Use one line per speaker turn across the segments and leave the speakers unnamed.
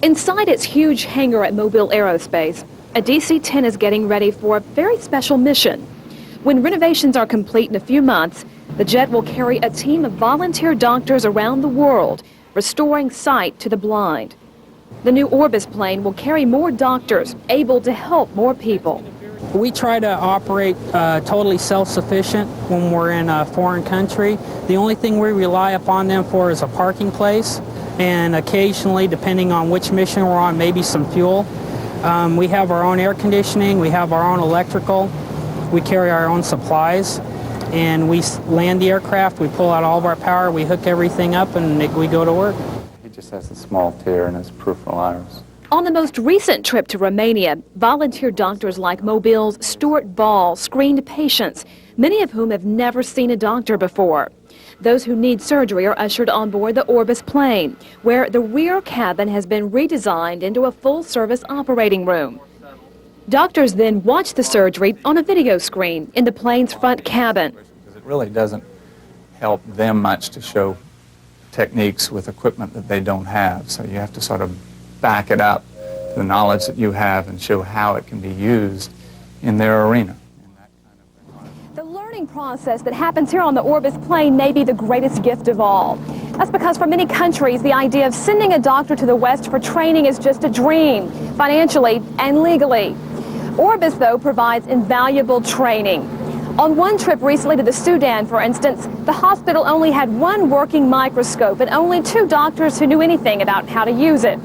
Inside its huge hangar at Mobile Aerospace, a DC-10 is getting ready for a very special mission. When renovations are complete in a few months, the jet will carry a team of volunteer doctors around the world, restoring sight to the blind. The new Orbis plane will carry more doctors, able to help more people.
We try to operate totally self-sufficient when we're in a foreign country. The only thing we rely upon them for is a parking place, and occasionally, depending on which mission we're on, maybe some fuel. We have our own air conditioning, we have our own electrical, we carry our own supplies, and we land the aircraft, we pull out all of our power, we hook everything up, and we go to work.
He just has a small tear in his peripheral iris.
On the most recent trip to Romania, volunteer doctors like Mobile's Stuart Ball screened patients, many of whom have never seen a doctor before. Those who need surgery are ushered on board the Orbis plane, where the rear cabin has been redesigned into a full-service operating room. Doctors then watch the surgery on a video screen in the plane's front cabin.
It really doesn't help them much to show techniques with equipment that they don't have, so you have to sort of back it up to the knowledge that you have and show how it can be used in their arena.
The learning process that happens here on the Orbis plane may be the greatest gift of all. That's because for many countries, the idea of sending a doctor to the West for training is just a dream, financially and legally. Orbis, though, provides invaluable training. On one trip recently to the Sudan, for instance, the hospital only had one working microscope and only 2 doctors who knew anything about how to use it.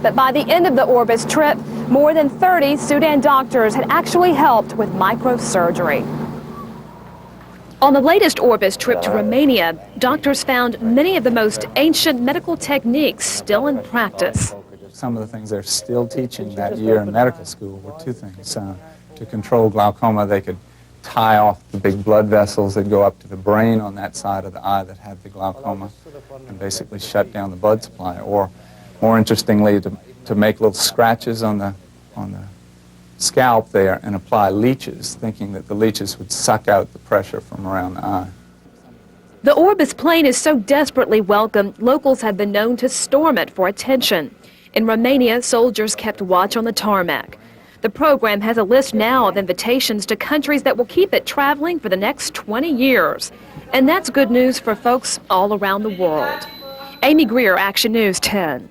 But by the end of the Orbis trip, more than 30 Sudan doctors had actually helped with microsurgery. On the latest Orbis trip to Romania, doctors found many of the most ancient medical techniques still in practice.
Some of the things they're still teaching that year in medical school were 2 things. To control glaucoma, they could tie off the big blood vessels that go up to the brain on that side of the eye that had the glaucoma and basically shut down the blood supply. Or, more interestingly, to make little scratches on the scalp there and apply leeches, thinking that the leeches would suck out the pressure from around the eye.
The Orbis plane is so desperately welcome, locals have been known to storm it for attention. In Romania, soldiers kept watch on the tarmac. The program has a list now of invitations to countries that will keep it traveling for the next 20 years. And that's good news for folks all around the world. Amy Greer, Action News 10.